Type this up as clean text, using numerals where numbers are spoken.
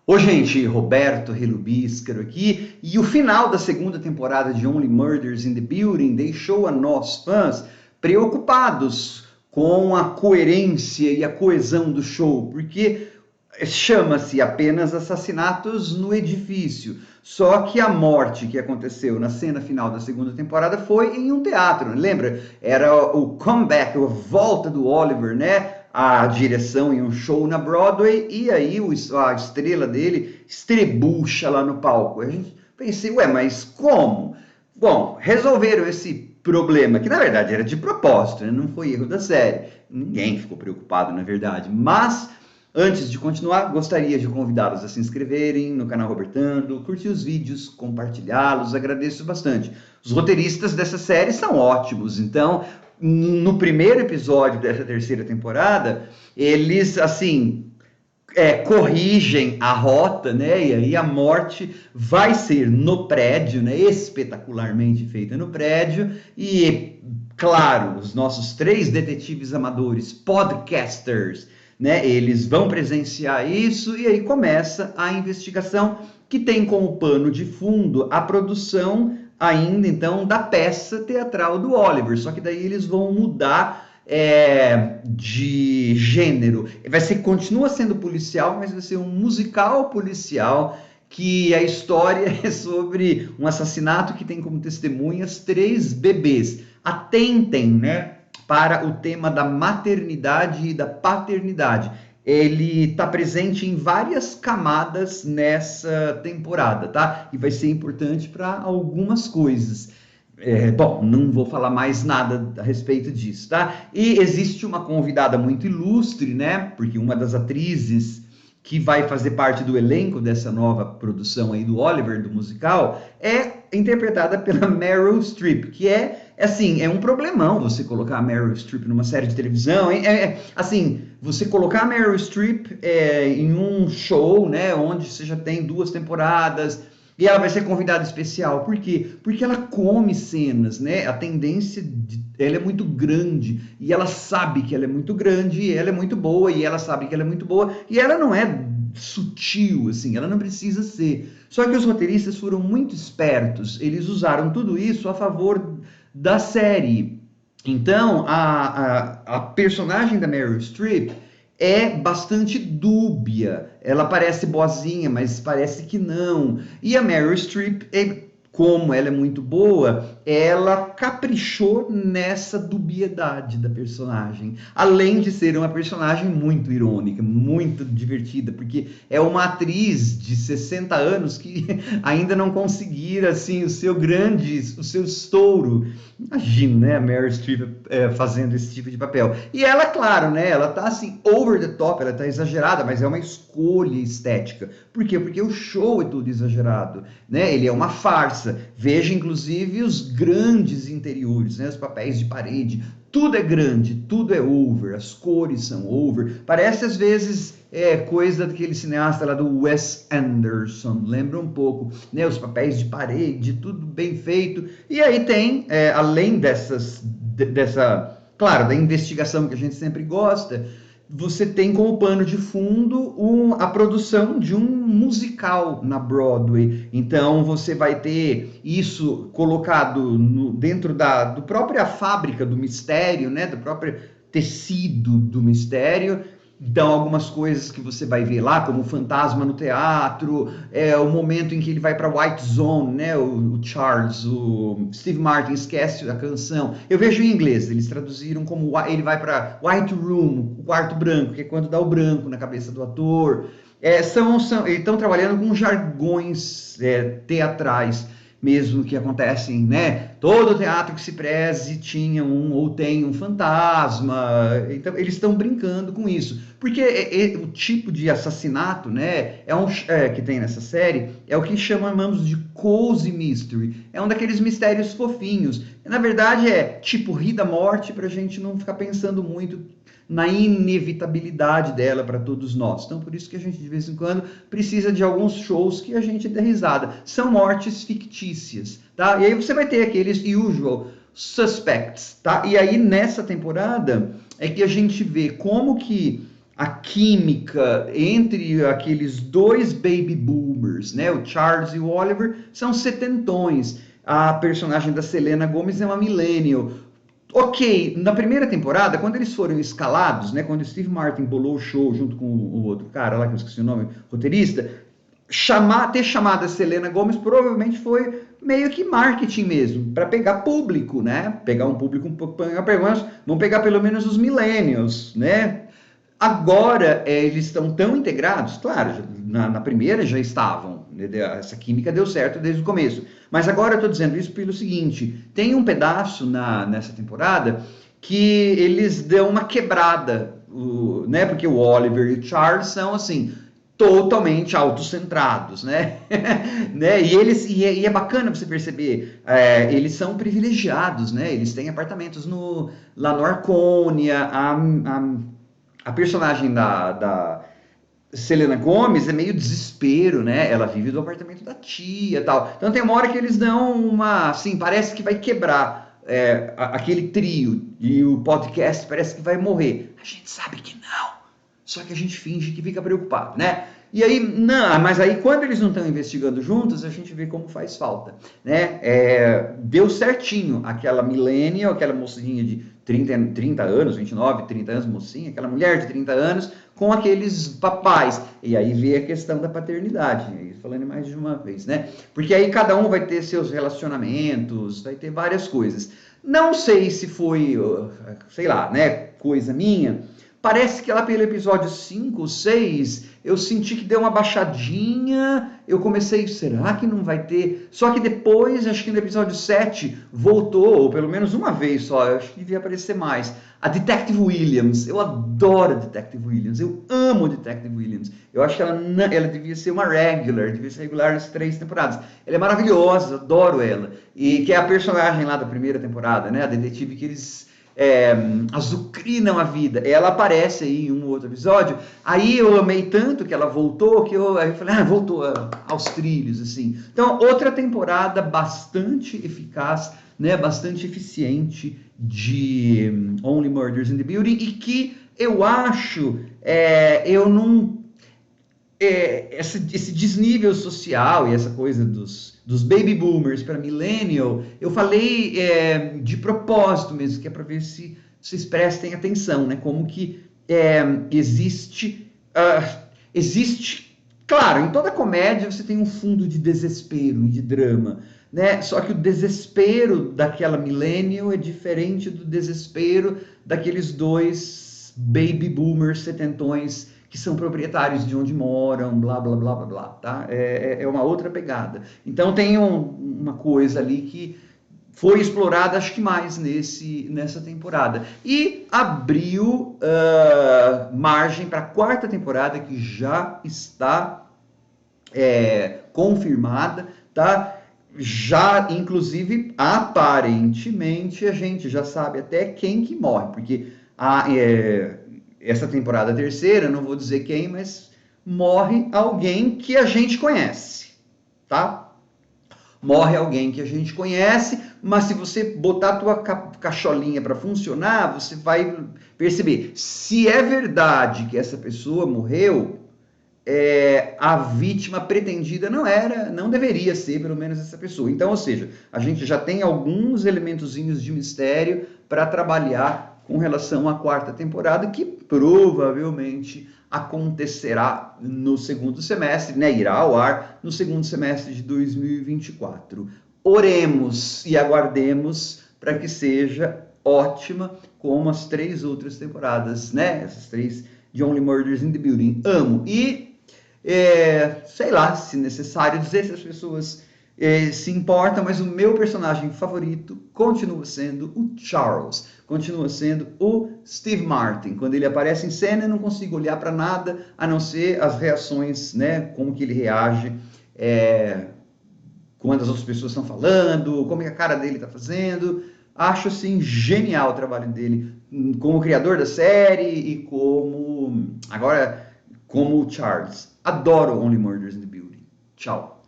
Ô, gente, Roberto Relubíscaro aqui, e o final da segunda temporada de Only Murders in the Building deixou a nós, fãs, preocupados com a coerência e a coesão do show, porque chama-se apenas Assassinatos no Edifício, só que a morte que aconteceu na cena final da segunda temporada foi em um teatro, lembra? Era o comeback, a volta do Oliver, né? A direção em um show na Broadway, e aí a estrela dele estrebucha lá no palco. A gente pensei, ué, mas como? Bom, resolveram esse problema, que na verdade era de propósito, né? Não foi erro da série. Ninguém ficou preocupado, na verdade. Mas, antes de continuar, gostaria de convidá-los a se inscreverem no canal Robertando, curtir os vídeos, compartilhá-los, agradeço bastante. Os roteiristas dessa série são ótimos, então no primeiro episódio dessa terceira temporada, eles, assim, corrigem a rota, né? E aí a morte vai ser no prédio, né? Espetacularmente feita no prédio. E, claro, os nossos três detetives amadores, podcasters, né? Eles vão presenciar isso e aí começa a investigação que tem como pano de fundo a produção ainda então da peça teatral do Oliver, só que daí eles vão mudar de gênero. Continua sendo policial, mas vai ser um musical policial que a história é sobre um assassinato que tem como testemunhas três bebês. Atentem, né, para o tema da maternidade e da paternidade. Ele está presente em várias camadas nessa temporada, tá? E vai ser importante para algumas coisas. Bom, não vou falar mais nada a respeito disso, tá? E existe uma convidada muito ilustre, né? Porque uma das atrizes que vai fazer parte do elenco dessa nova produção aí do Oliver, do musical, é interpretada pela Meryl Streep, que assim, é um problemão você colocar a Meryl Streep numa série de televisão, hein? Assim, você colocar a Meryl Streep em um show, né, onde você já tem 2 temporadas, e ela vai ser convidada especial. Por quê? Porque ela come cenas, né? A tendência ela é muito grande, e ela sabe que ela é muito grande, e ela é muito boa, e ela sabe que ela é muito boa, e ela não é sutil, assim, ela não precisa ser. Só que os roteiristas foram muito espertos, eles usaram tudo isso a favor da série. Então, a personagem da Meryl Streep é bastante dúbia. Ela parece boazinha, mas parece que não. E a Meryl Streep, como ela é muito boa, ela caprichou nessa dubiedade da personagem. Além de ser uma personagem muito irônica, muito divertida, porque é uma atriz de 60 anos que ainda não conseguira assim, o seu estouro. Imagina, né, a Meryl Streep fazendo esse tipo de papel. E ela, claro, né, ela tá assim, over the top, ela tá exagerada, mas é uma escolha estética. Por quê? Porque o show é tudo exagerado, né? Ele é uma farsa. Veja, inclusive, os grandes interiores, né, os papéis de parede. Tudo é grande, tudo é over, as cores são over. Parece, às vezes, coisa daquele cineasta lá do Wes Anderson, lembra um pouco, né? Os papéis de parede, tudo bem feito. E aí tem, além claro, da investigação que a gente sempre gosta, você tem como pano de fundo a produção de um musical na Broadway. Então você vai ter isso colocado dentro do própria fábrica do mistério, né? Do próprio tecido do mistério. Então, algumas coisas que você vai ver lá, como o fantasma no teatro, o momento em que ele vai para White Zone, né? O Charles, o Steve Martin esquece a canção. Eu vejo em inglês, eles traduziram como ele vai para White Room, o quarto branco, que é quando dá o branco na cabeça do ator. Eles estão trabalhando com jargões teatrais mesmo que acontecem, né? Todo teatro que se preze tinha ou tem um fantasma. Então, eles estão brincando com isso. Porque o tipo de assassinato, né, que tem nessa série, é o que chamamos de cozy mystery. É um daqueles mistérios fofinhos. Na verdade, é tipo rir da morte para a gente não ficar pensando muito na inevitabilidade dela para todos nós. Então, por isso que a gente, de vez em quando, precisa de alguns shows que a gente dê risada. São mortes fictícias, tá? E aí você vai ter aqueles usual suspects, tá? E aí, nessa temporada, é que a gente vê como que a química entre aqueles dois baby boomers, né? O Charles e o Oliver são setentões. A personagem da Selena Gomez é uma millennial. Ok, na primeira temporada, quando eles foram escalados, né? Quando o Steve Martin bolou o show junto com o outro cara lá, que eu esqueci o nome, roteirista, ter chamado a Selena Gomez provavelmente foi meio que marketing mesmo, para pegar público, né? Pegar um público um pouco, vamos pegar pelo menos os millennials, né? Agora, eles estão tão integrados, claro, na primeira já estavam, né, essa química deu certo desde o começo. Mas agora eu estou dizendo isso pelo seguinte: tem um pedaço nessa temporada que eles dão uma quebrada, né? Porque o Oliver e o Charles são assim, totalmente autocentrados, né? né? E é bacana você perceber, eles são privilegiados, né? Eles têm apartamentos lá no Arconia, a personagem da Selena Gomez é meio desespero, né? Ela vive do apartamento da tia e tal. Então tem uma hora que eles dão uma, assim, parece que vai quebrar aquele trio e o podcast parece que vai morrer. A gente sabe que não, só que a gente finge que fica preocupado, né? E aí, não, mas aí quando eles não estão investigando juntos, a gente vê como faz falta, né? Deu certinho aquela millennial, aquela mocinha de 30 anos, 29, 30 anos, mocinha, aquela mulher de 30 anos, com aqueles papais. E aí vê a questão da paternidade, falando mais de uma vez, né? Porque aí cada um vai ter seus relacionamentos, vai ter várias coisas. Não sei se foi, sei lá, né, coisa minha. Parece que lá pelo episódio 5, 6, eu senti que deu uma baixadinha, eu comecei, será que não vai ter? Só que depois, acho que no episódio 7, voltou, ou pelo menos uma vez só, eu acho que devia aparecer mais, a Detective Williams. Eu adoro a Detective Williams, eu amo a Detective Williams. Eu acho que ela devia ser uma regular, devia ser regular nas 3 temporadas. Ela é maravilhosa, adoro ela. E que é a personagem lá da primeira temporada, né? A detetive que eles azucrinam a vida. Ela aparece aí em um outro episódio. Aí eu amei tanto que ela voltou que aí eu falei, voltou aos trilhos, assim. Então, outra temporada bastante eficaz, né, bastante eficiente de Only Murders in the Building e que eu acho, eu não esse desnível social e essa coisa dos baby boomers para millennial, eu falei de propósito mesmo, que é para ver se vocês prestem atenção, né? Como que existe, claro, em toda comédia você tem um fundo de desespero e de drama, né? Só que o desespero daquela millennial é diferente do desespero daqueles dois baby boomers setentões que são proprietários de onde moram, blá, blá, blá, blá, blá, tá? É uma outra pegada. Então tem uma coisa ali que foi explorada, acho que mais nessa temporada. E abriu margem para a 4ª temporada, que já está confirmada, tá? Já, inclusive, aparentemente, a gente já sabe até quem que morre, porque essa temporada 3ª, não vou dizer quem, mas morre alguém que a gente conhece, tá? Morre alguém que a gente conhece, mas se você botar a tua cacholinha para funcionar, você vai perceber. Se é verdade que essa pessoa morreu, a vítima pretendida não deveria ser, pelo menos, essa pessoa. Então, ou seja, a gente já tem alguns elementozinhos de mistério para trabalhar com relação à 4ª temporada, que provavelmente acontecerá no segundo semestre, né? Irá ao ar no segundo semestre de 2024. Oremos e aguardemos para que seja ótima, como as 3 outras temporadas, né? Essas 3 de Only Murders in the Building. Amo. E sei lá, se necessário dizer, se as pessoas se importam, mas o meu personagem favorito continua sendo o Charles, continua sendo o Steve Martin. Quando ele aparece em cena, eu não consigo olhar para nada, a não ser as reações, né, como que ele reage quando as outras pessoas estão falando, como é que a cara dele está fazendo. Acho, assim, genial o trabalho dele como criador da série e como o Charles. Adoro Only Murders in the Building. Tchau.